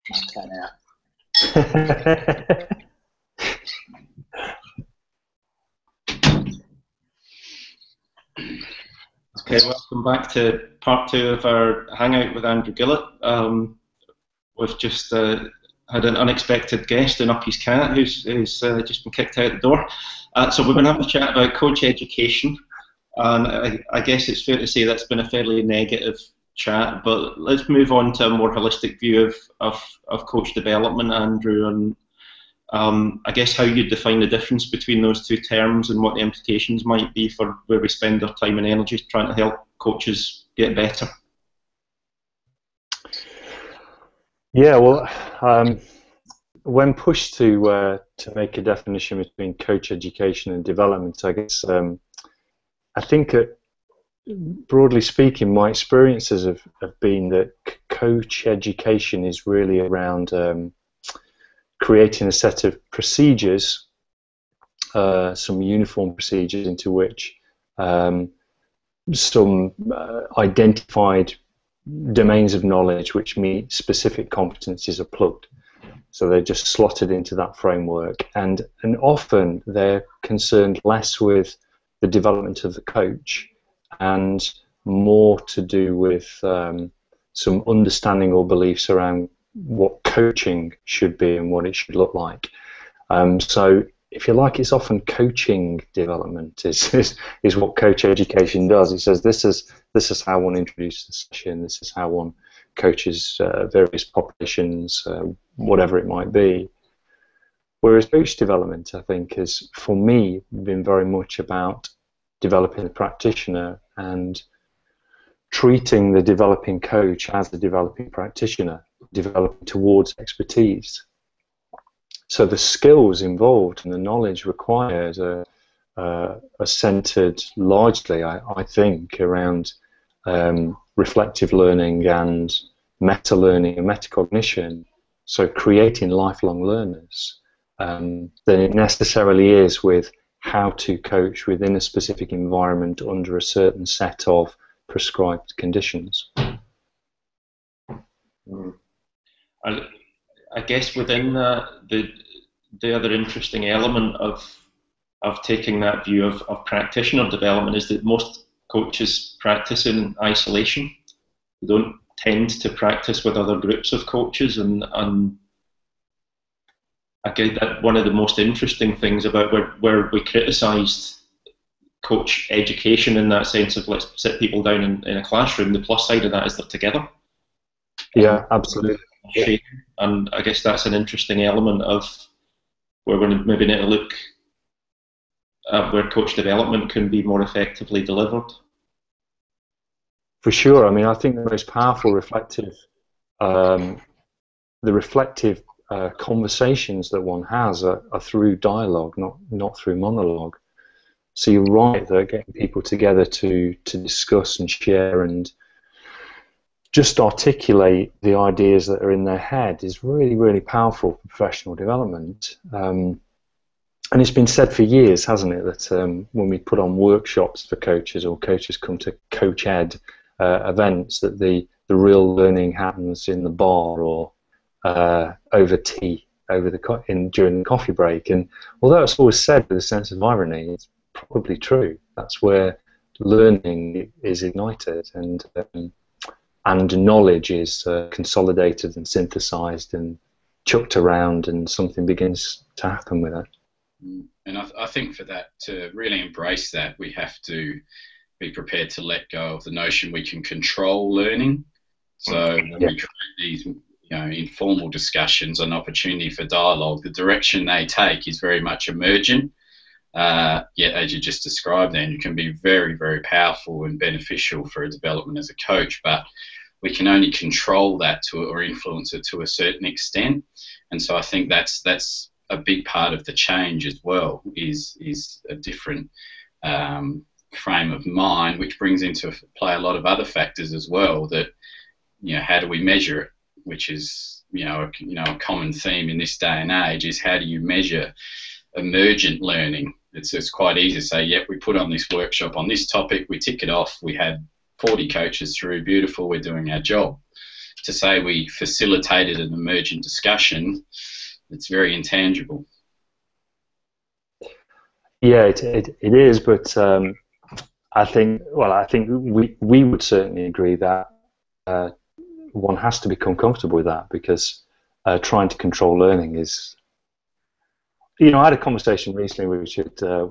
Just cut out. Okay, welcome back to part 2 of our hangout with Andrew Gillott. We've just had an unexpected guest in Uppy's cat who's just been kicked out the door. So we're going to have a chat about coach education, and I guess it's fair to say that's been a fairly negative chat, but let's move on to a more holistic view of coach development, Andrew, and I guess how you define the difference between those two terms and what the implications might be for where we spend our time and energy trying to help coaches get better. Yeah, well, when pushed to make a definition between coach education and development, I guess I think broadly speaking, my experiences have been that coach education is really around creating a set of procedures, some uniform procedures into which some identified domains of knowledge which meet specific competencies are plugged. So they're just slotted into that framework, and often they're concerned less with the development of the coach and more to do with some understanding or beliefs around what coaching should be and what it should look like. So if you like, it's often coaching development is what coach education does. It says this is how one introduces the session, this is how one coaches various populations, whatever it might be. Whereas coach development, I think, has, for me, been very much about developing the practitioner and treating the developing coach as the developing practitioner, developing towards expertise. So the skills involved and the knowledge required are centered largely, I think, around reflective learning and meta-learning and metacognition, so creating lifelong learners, than it necessarily is with how to coach within a specific environment under a certain set of prescribed conditions. I guess within the other interesting element of taking that view of practitioner development is that most coaches practice in isolation. They don't tend to practice with other groups of coaches, and I guess that one of the most interesting things about where we criticised coach education in that sense of let's sit people down in a classroom, the plus side of that is they're together. Yeah, absolutely. Yeah. And I guess that's an interesting element of where we're maybe need to look at where coach development can be more effectively delivered. For sure. I mean, I think the most powerful reflective, conversations that one has are through dialogue, not through monologue. So you're right that getting people together to discuss and share and just articulate the ideas that are in their head is really, really powerful for professional development. And it's been said for years, hasn't it, that when we put on workshops for coaches or coaches come to coach ed events, that the real learning happens in the bar or over tea, during the coffee break. And although it's always said with a sense of irony, it's probably true. That's where learning is ignited and knowledge is consolidated and synthesized and chucked around, and something begins to happen with it. And I think for that, to really embrace that, we have to be prepared to let go of the notion we can control learning. So when we create these informal discussions and opportunity for dialogue, the direction they take is very much emergent. Yet, as you just described, then it can be very, very powerful and beneficial for a development as a coach, but we can only control that or influence it to a certain extent. And so I think that's a big part of the change as well, is a different frame of mind, which brings into play a lot of other factors as well. That, how do we measure it? Which is a common theme in this day and age, is how do you measure emergent learning? It's quite easy to say, yep, we put on this workshop on this topic, we tick it off, we had 40 coaches through, beautiful, we're doing our job. to say we facilitated an emergent discussion, it's very intangible. Yeah, it is, but I think we would certainly agree that one has to become comfortable with that, because trying to control learning is. I had a conversation recently which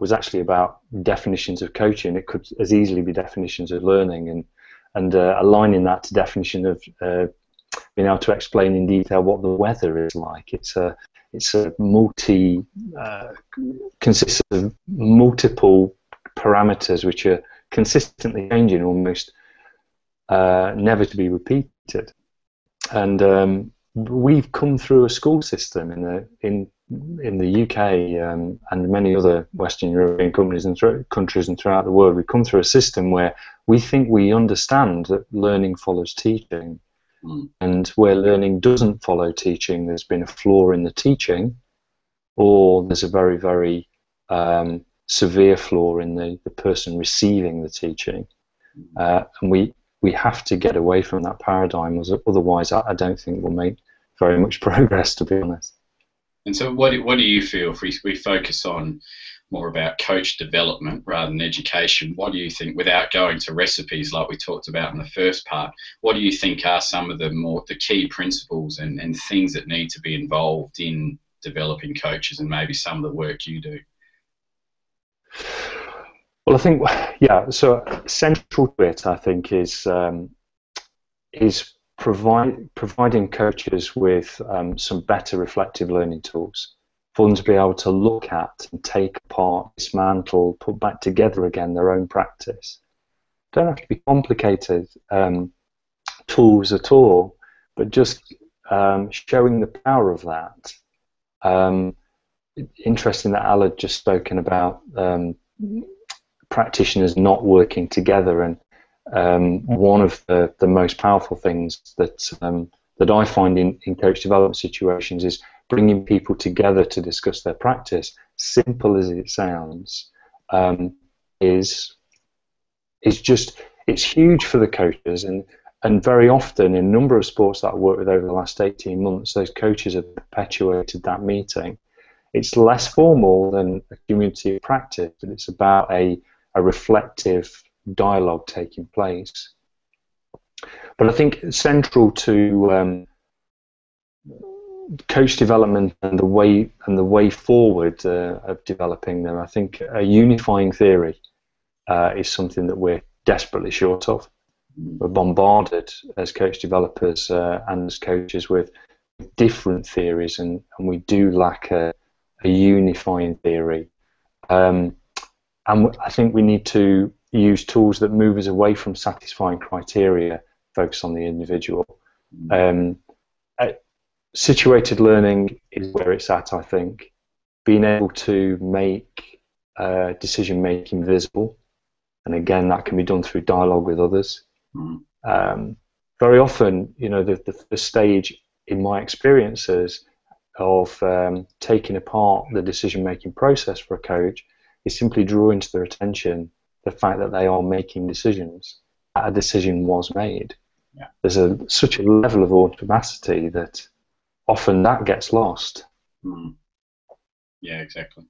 was actually about definitions of coaching. It could as easily be definitions of learning, and aligning that to definition of being able to explain in detail what the weather is like. It's a consists of multiple parameters which are consistently changing, almost never to be repeated. And we've come through a school system in the UK and many other Western European countries and throughout the world. We've come through a system where we think we understand that learning follows teaching, and where learning doesn't follow teaching, there's been a flaw in the teaching, or there's a very, very severe flaw in the person receiving the teaching. And we have to get away from that paradigm, otherwise I don't think we'll make very much progress, to be honest. And so what do you feel, if we focus on more about coach development rather than education, what do you think, without going to recipes like we talked about in the first part, what do you think are some of the key principles and things that need to be involved in developing coaches, and maybe some of the work you do? Well, I think, yeah, so central to it, I think, is providing coaches with some better reflective learning tools for them to be able to look at and take apart, dismantle, put back together again their own practice. Don't have to be complicated tools at all, but just showing the power of that. Interesting that Al had just spoken about practitioners not working together, and one of the most powerful things that I find in coach development situations is bringing people together to discuss their practice. Simple as it sounds, is it's huge for the coaches, and very often in a number of sports that I worked with over the last 18 months, those coaches have perpetuated that meeting. It's less formal than a community of practice, but it's about a reflective dialogue taking place. But I think central to coach development and the way forward of developing them, I think a unifying theory is something that we're desperately short of. We're bombarded as coach developers and as coaches with different theories, and we do lack a unifying theory. And I think we need to use tools that move us away from satisfying criteria, focus on the individual. Situated learning is where it's at, I think. Being able to make decision making visible, and again, that can be done through dialogue with others. Very often, the stage in my experiences of taking apart the decision making process for a coach is simply drawing to their attention the fact that they are making decisions. That a decision was made. Yeah. There's such a level of automaticity that often that gets lost. Yeah, exactly.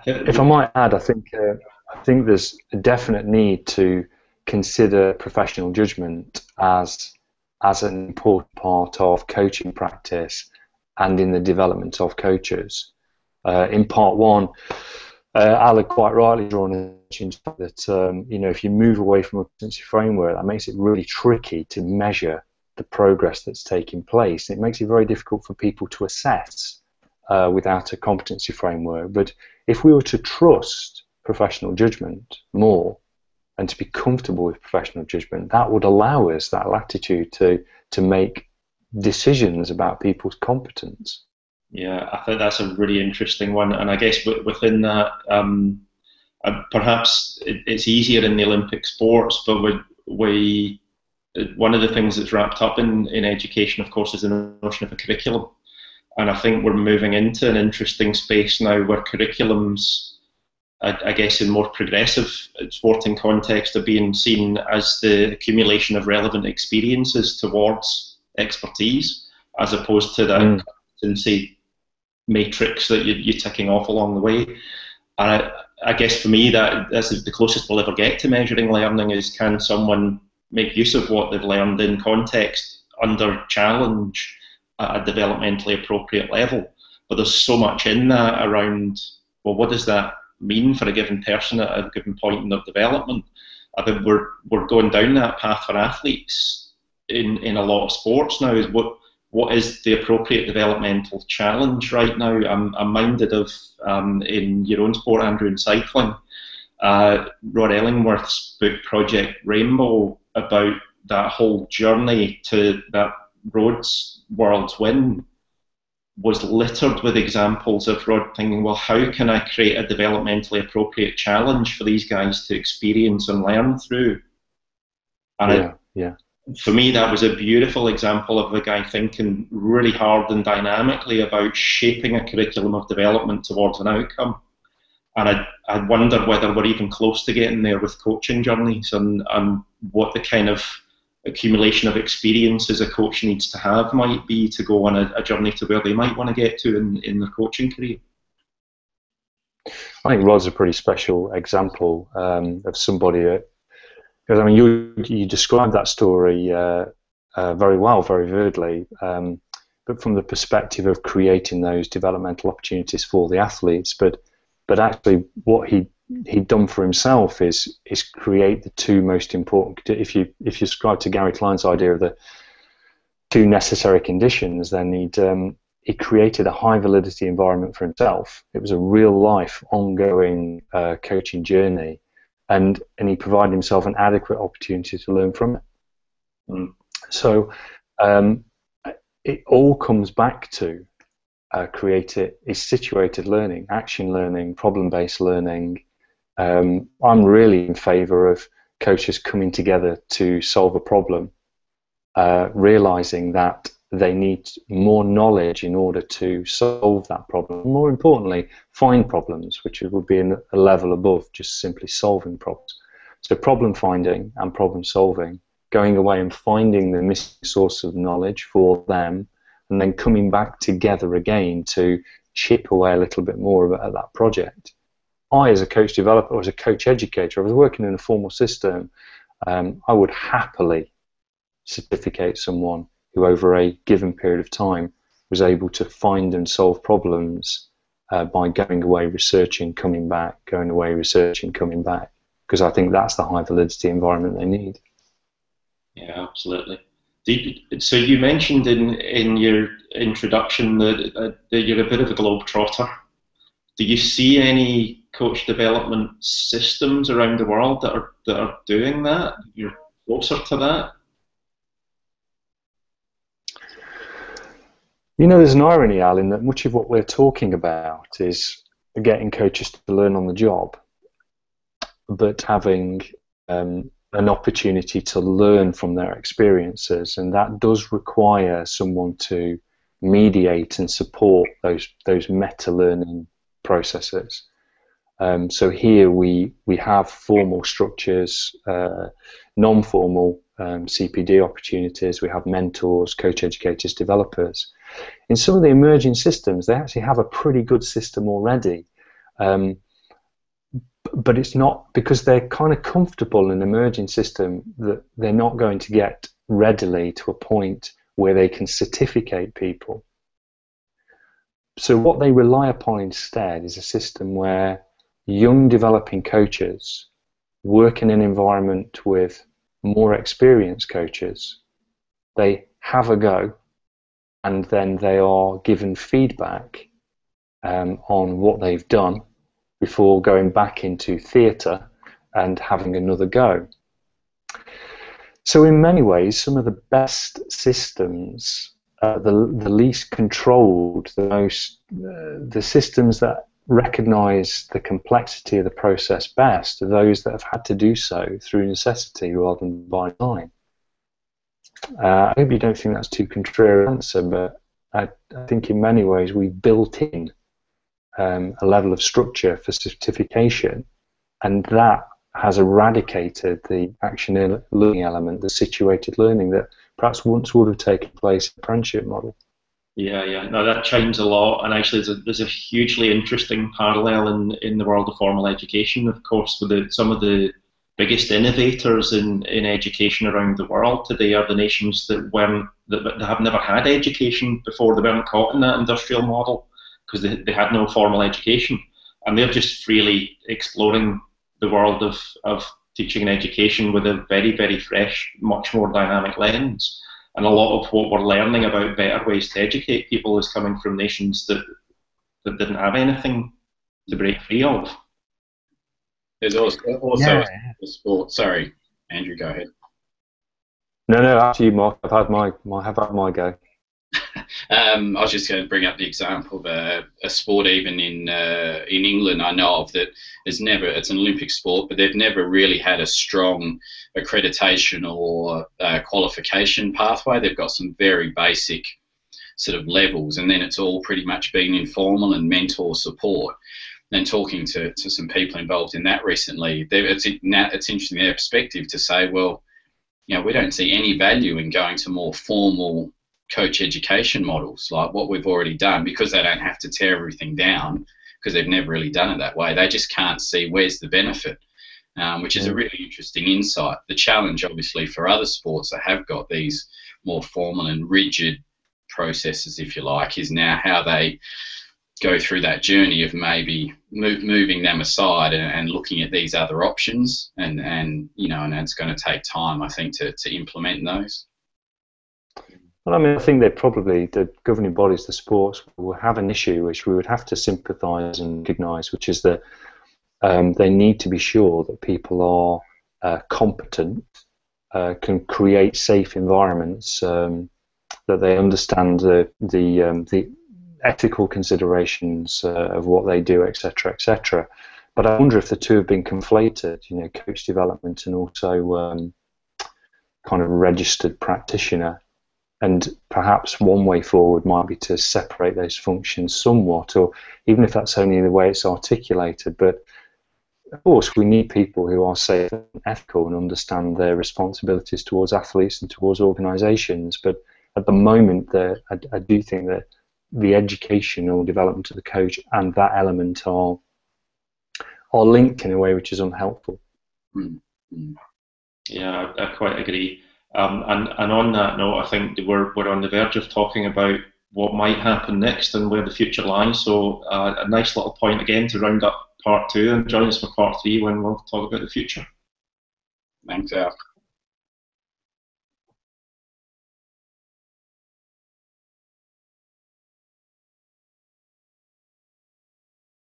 If I might add, I think there's a definite need to consider professional judgment as an important part of coaching practice and in the development of coaches. In part one, Al had quite rightly drawn attention to that if you move away from a competency framework, that makes it really tricky to measure the progress that's taking place. It makes it very difficult for people to assess without a competency framework. But if we were to trust professional judgment more and to be comfortable with professional judgment, that would allow us that latitude to make decisions about people's competence. Yeah, I think that's a really interesting one, and I guess within that, perhaps it's easier in the Olympic sports, but one of the things that's wrapped up in education, of course, is the notion of a curriculum, and I think we're moving into an interesting space now where curriculums I guess in more progressive sporting context, are being seen as the accumulation of relevant experiences towards expertise, as opposed to that competency matrix that you're ticking off along the way. And I guess for me, this is the closest we'll ever get to measuring learning, is can someone make use of what they've learned in context under challenge at a developmentally appropriate level. But there's so much in that around, well, what does that mean for a given person at a given point in their development? I think we're going down that path for athletes in a lot of sports now, is what is the appropriate developmental challenge right now? I'm minded of, in your own sport, Andrew, in cycling, Rod Ellingworth's book Project Rainbow, about that whole journey to that Rhodes World's win, was littered with examples of Rod thinking, well, how can I create a developmentally appropriate challenge for these guys to experience and learn through? And for me, that was a beautiful example of a guy thinking really hard and dynamically about shaping a curriculum of development towards an outcome. And I wonder whether we're even close to getting there with coaching journeys, and what the kind of accumulation of experiences a coach needs to have might be to go on a journey to where they might want to get to in their coaching career. I think Rod's a pretty special example of somebody that, because I mean, you described that story very well, very vividly, but from the perspective of creating those developmental opportunities for the athletes. But actually, what he'd done for himself is create the two most important. If you subscribe to Gary Klein's idea of the two necessary conditions, then he created a high validity environment for himself. It was a real life, ongoing coaching journey. And he provided himself an adequate opportunity to learn from it. So it all comes back to situated learning, action learning, problem-based learning. I'm really in favour of coaches coming together to solve a problem, realising that they need more knowledge in order to solve that problem. More importantly, find problems, which would be a level above just simply solving problems. So problem finding and problem solving, going away and finding the missing source of knowledge for them, and then coming back together again to chip away a little bit more at that project. I, as a coach developer or as a coach educator, I was working in a formal system, I would happily certificate someone who over a given period of time was able to find and solve problems by going away researching, coming back, going away researching, coming back, because I think that's the high validity environment they need. Yeah, absolutely. So you mentioned in your introduction that you're a bit of a globetrotter. Do you see any coach development systems around the world that are doing that? You're closer to that? You know, there's an irony, Al, in that much of what we're talking about is getting coaches to learn on the job, but having an opportunity to learn from their experiences, and that does require someone to mediate and support those meta-learning processes. So here we have formal structures, non-formal CPD opportunities. We have mentors, coach educators, developers. In some of the emerging systems, they actually have a pretty good system already, but it's not, because they're kind of comfortable in an emerging system, that they're not going to get readily to a point where they can certificate people. So what they rely upon instead is a system where young developing coaches work in an environment with more experienced coaches. They have a go, and then they are given feedback on what they've done before going back into theatre and having another go. So in many ways, some of the best systems, the least controlled, the systems that recognise the complexity of the process best are those that have had to do so through necessity rather than by design. I hope you don't think that's too contrary an answer, but I think in many ways we've built in a level of structure for certification, and that has eradicated the action learning element, the situated learning that perhaps once would have taken place in the apprenticeship model. Yeah. No, that chimes a lot, and actually there's a hugely interesting parallel in the world of formal education, of course, with some of the biggest innovators in education around the world today are the nations that have never had education before. They weren't caught in that industrial model because they had no formal education, and they're just freely exploring the world of teaching and education with a very, very fresh, much more dynamic lens. And a lot of what we're learning about better ways to educate people is coming from nations that didn't have anything to break free of. There's also a sport. Sorry, Andrew, go ahead. No, after you, Mark. I've had my go. I was just going to bring up the example of a sport even in England I know of that it's an Olympic sport, but they've never really had a strong accreditation or qualification pathway. They've got some very basic sort of levels, and then it's all pretty much been informal and mentor support. And talking to some people involved in that recently, it's interesting their perspective to say, well, we don't see any value in going to more formal coach education models like what we've already done, because they don't have to tear everything down because they've never really done it that way. They just can't see where's the benefit, which is a really interesting insight. The challenge, obviously, for other sports that have got these more formal and rigid processes, if you like, is now how they go through that journey of maybe moving them aside and looking at these other options, and it's going to take time, I think, to implement those. Well, I mean, I think the governing bodies, the sports, will have an issue which we would have to sympathise and recognise, which is that they need to be sure that people are competent, can create safe environments, that they understand the ethical considerations of what they do, etc., etc. But I wonder if the two have been conflated, coach development and also kind of registered practitioner. And perhaps one way forward might be to separate those functions somewhat, or even if that's only the way it's articulated. But of course, we need people who are safe and ethical and understand their responsibilities towards athletes and towards organisations. But at the moment, I do think that the educational development of the coach and that element are linked in a way which is unhelpful. Mm-hmm. Yeah, I quite agree. And on that note, I think we're on the verge of talking about what might happen next and where the future lies. So a nice little point again to round up part 2, and join us for part 3 when we'll talk about the future. Thanks, Al.